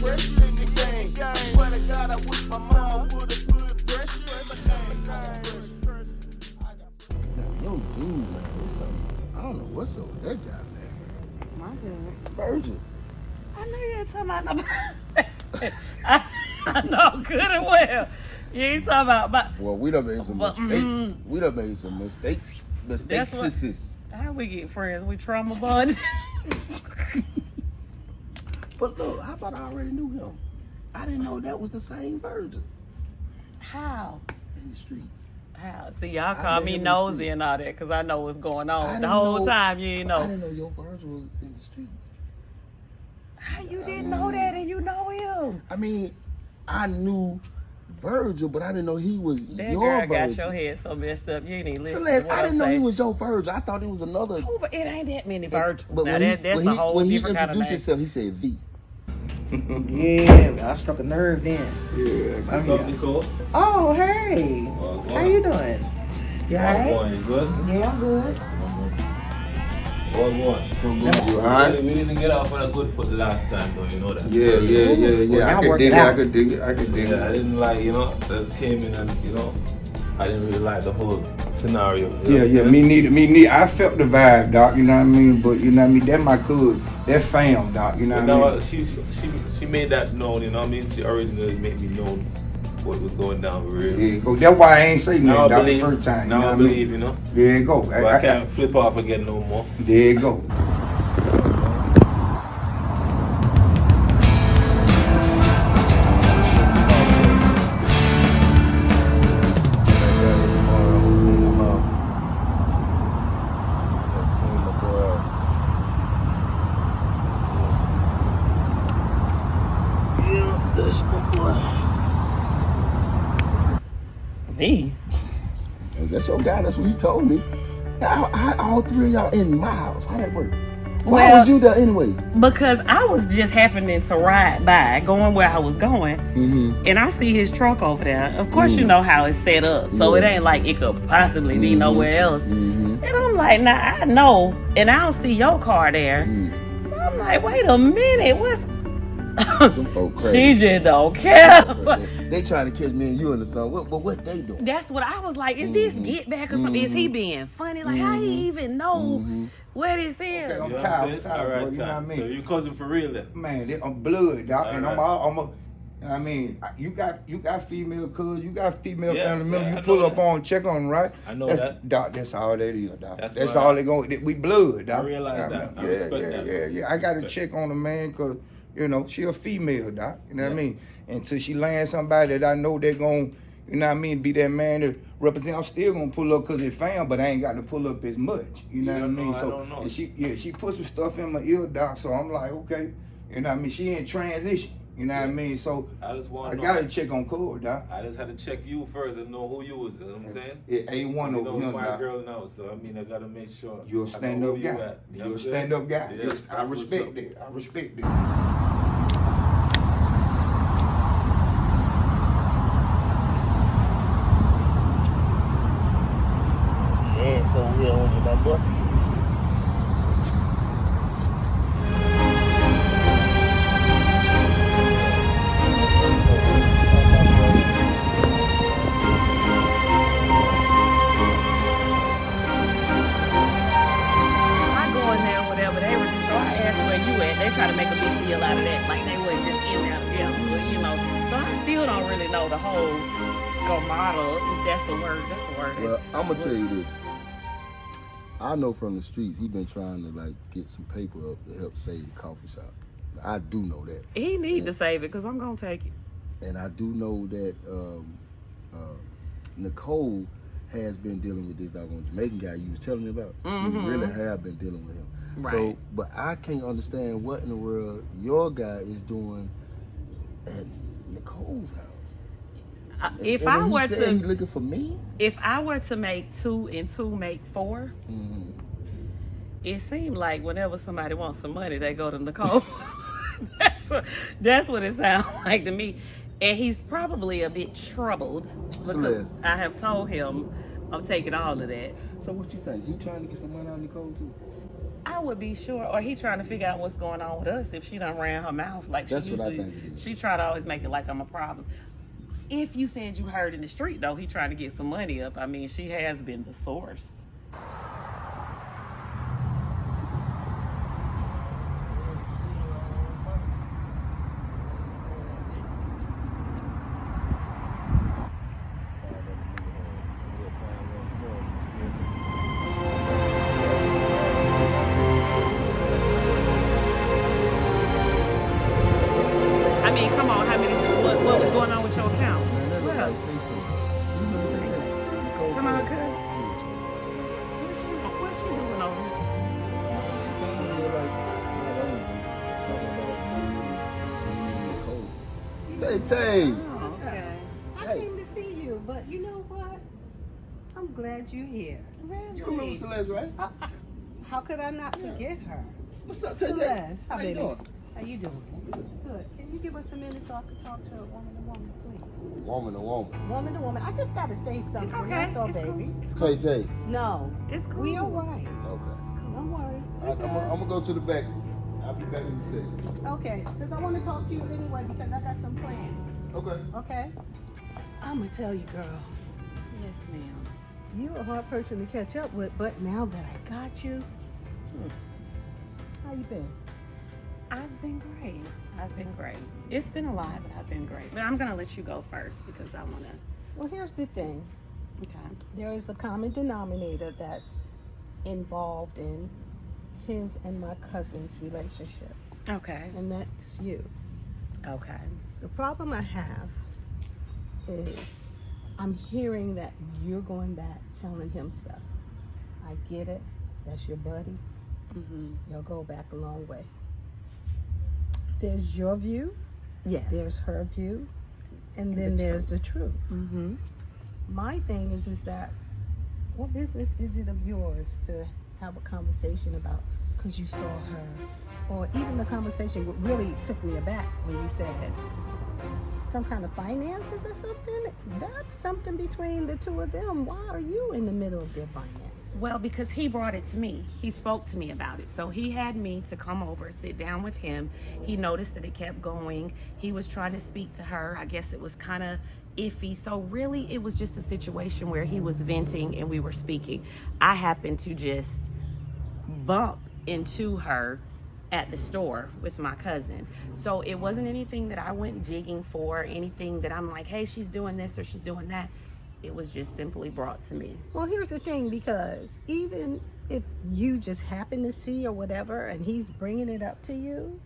pressure in the game. Swear to God, I wish my mama would've put pressure in my name. Now, yo, dude, man, what's up? I don't know what's up with that guy, man. My turn. Virgil. I know you ain't talking about nobody. I know good and well. You ain't talking about. Well, we done made some mistakes. We done made some mistakes. How we get friends? We trauma bond. But look, how about I already knew him? I didn't know that was the same Virgil. How? In the streets. How? See, y'all call me nosy and all that because I know what's going on. The whole time you ain't know. I didn't know your Virgil was in the streets. How you didn't know that and you know him? I mean, I knew Virgil, but I didn't know he was that your girl Virgil. got your head so messed up. You ain't even listen. Celeste, I didn't know he was your Virgil. I thought it was another. Oh, but it ain't that many Virgils. But now, when he introduced himself, he said V. Yeah, I struck a nerve then. Yeah. What's up, Nicole? Oh, hey. How you doing? You alright? You good? Yeah, I'm good. What? You alright? We didn't get off on a good foot the last time, though. You know that. Yeah. I could dig it. I I didn't like, just came in and, I didn't really like the whole scenario. Me neither. I felt the vibe, doc, you know what I mean? But, you know what I mean? That my cousin, that fam, doc, you know what I mean? She made that known, you know what I mean? She originally made me know what was going down for real. Yeah, go. That's why I ain't say Now nothing, I believe, the first time. now I believe, you know? There you go. But I can't flip off again no more. There you go. V. That's your guy. That's what he told me. How all three of y'all in my house? How that work? Why was you there anyway? Because I was just happening to ride by, going where I was going, and I see his truck over there. Of course, you know how it's set up, so it ain't like it could possibly be nowhere else. And I'm like, nah, I know, and I don't see your car there. So I'm like, wait a minute, what's... Them folk crazy. She just don't care. They trying to catch me and you in the sun. What they doing? That's what I was like. Is this get back or something? Is he being funny? Like, how he even know what is here? Okay, You know tired, what I'm saying? bro, All right, you know what I mean? So you cousin for real then? Man, I'm blood, doc, and Right. I mean, you got female cousins, you got female Yeah, family members. yeah, I You pull know up that. on, check on, right? I know that's, that. Doc, that's all that is, doc. That's That's why all they going. We blood, doc. I realize that. I respect that. Yeah. I got to check on the man because she a female, doc. You know what I mean? Until she land somebody that I know they're going, you know what I mean, be that man that represent. I'm still gonna pull up because it's fam, but I ain't got to pull up as much. You know what I mean? I don't know. And she put some stuff in my ear, doc. So I'm like, okay, you know what I mean? She in transition. You know what I mean? So I gotta check on Cole, doc. I just had to check you first and know who you was. You know what I'm saying? It A1 You over know here, my doc. girl now, so I mean I gotta make sure. You're a stand-up guy. You're a stand-up guy. Yeah, I respect that. I respect that. Yeah, so we on with my boy. I go in there, whatever they were. So I asked where you at. They try to make a big deal out of that, like they wasn't just in there together. But, so I still don't really know the whole schemata. If that's a word, that's a word. Well, I'm gonna tell you this. I know from the streets he been trying to get some paper up to help save the coffee shop. I do know that. He need to save it because I'm gonna take it. And I do know that Nicole has been dealing with this doggone Jamaican guy you was telling me about. She really have been dealing with him. Right. So, but I can't understand what in the world your guy is doing at Nicole's house. If and I he were said to, he looking for me. if I were to make 2 and 2 make 4, it seemed like whenever somebody wants some money, they go to Nicole. That's what it sounds like to me. And he's probably a bit troubled because Celeste. I have told him I'm taking all of that. So what you think? He trying to get some money out of Nicole too? I would be sure, or he trying to figure out what's going on with us if she done ran her mouth like That's she what I usually, think it is. She try to always make it like I'm a problem. If you said you heard in the street though, he trying to get some money up. I mean, she has been the source. I mean, come on, what was going on with your account? Man, that look Well, like TayTay. You remember TayTay? Nicole Come on, Perry. cuz. What's she doing over here? She came in here like, talking about you and Nicole. TayTay! Oh, What's up? okay. I Hey. came to see you, but you know what? I'm glad you're here. Really? You remember Celeste, right? How could I not forget her? What's up, TayTay? Celeste, How you baby? doing? How you doing? Good. Can you give us a minute so I can talk to a woman to woman, please? Woman to woman. Woman to woman. I just gotta say something. It's okay. That's all, It's cool. baby. TayTay. No. It's cool. We all right. Okay. Don't worry. I'm gonna go to the back. I'll be back in a second. Okay, because I want to talk to you anyway because I got some plans. Okay. Okay? I'm gonna tell you, girl. Yes, ma'am. You're a hard person to catch up with, but now that I got you, how you been? I've been great. It's been a lot, but I've been great. But I'm gonna let you go first because I wanna. Well, here's the thing. Okay. There is a common denominator that's involved in his and my cousin's relationship, Okay. and that's you. Okay. The problem I have is I'm hearing that you're going back telling him stuff. I get it. That's your buddy. Mhm. You'll go back a long way. There's your view, Yes. there's her view, and then there's the truth. Mhm. My thing is that what business is it of yours to have a conversation about because you saw her, or even the conversation what really took me aback when you said some kind of finances or something. That's something between the two of them. Why are you in the middle of their finances? Well, because he brought it to me. He spoke to me about it. So he had me to come over, sit down with him. He noticed that it kept going. He was trying to speak to her. I guess it was kind of iffy. So really, it was just a situation where he was venting and we were speaking. I happened to just bump into her at the store with my cousin. So it wasn't anything that I went digging for, anything that I'm like, hey, she's doing this or she's doing that. It was just simply brought to me. Well, here's the thing, because even if you just happen to see or whatever and he's bringing it up to you,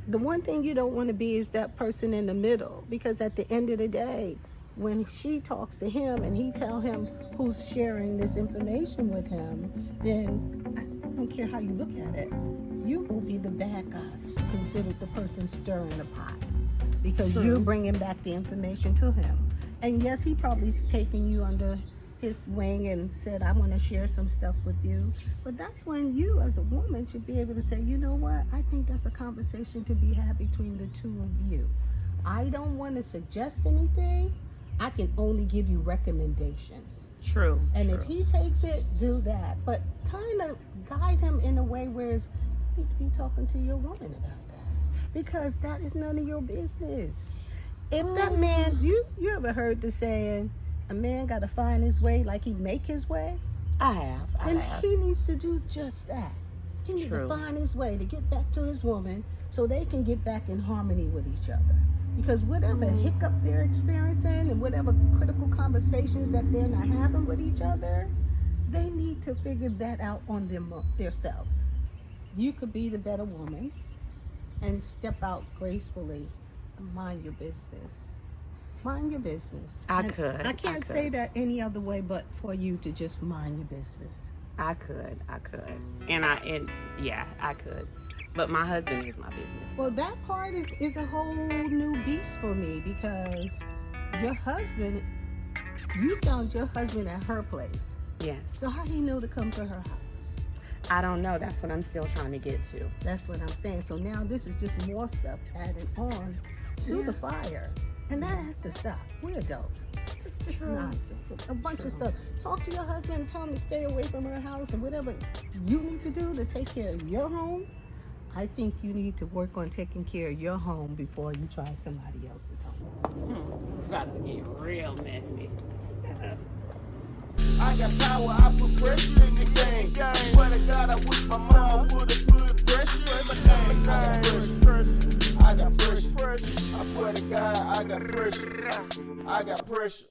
the one thing you don't want to be is that person in the middle, because at the end of the day, when she talks to him and he tell him who's sharing this information with him, then I don't care how you look at it, you will be the bad guys, considered the person stirring the pot, because you're bringing back the information to him. And yes, he probably's taking you under his wing and said, I want to share some stuff with you. But that's when you as a woman should be able to say, you know what? I think that's a conversation to be had between the two of you. I don't want to suggest anything. I can only give you recommendations. True. And if he takes it, do that. But kind of guide him in a way where you need to be talking to your woman about that. Because that is none of your business. If that man, you ever heard the saying, a man got to find his way like he make his way? I have. Then he needs to do just that. He needs True. to find his way to get back to his woman so they can get back in harmony with each other. Because whatever hiccup they're experiencing and whatever critical conversations that they're not having with each other, they need to figure that out on themselves. You could be the better woman and step out gracefully and mind your business. Mind your business. I And could. I can't say that any other way but for you to just mind your business. I could. And yeah, I could. But my husband is my business. Well, that part is a whole new beast for me, because your husband, you found your husband at her place. Yes. So how do you know to come to her house? I don't know. That's what I'm still trying to get to. That's what I'm saying. So now this is just more stuff added on to the fire. And that has to stop. We're adults. It's just nonsense. A bunch of stuff. Talk to your husband and tell him to stay away from her house and whatever you need to do to take care of your home. I think you need to work on taking care of your home before you try somebody else's home. It's about to get real messy. I got power, I put pressure in the game. Swear to God, I wish my mama would've put pressure in my name. I got pressure. I swear to God, I got pressure. I got pressure.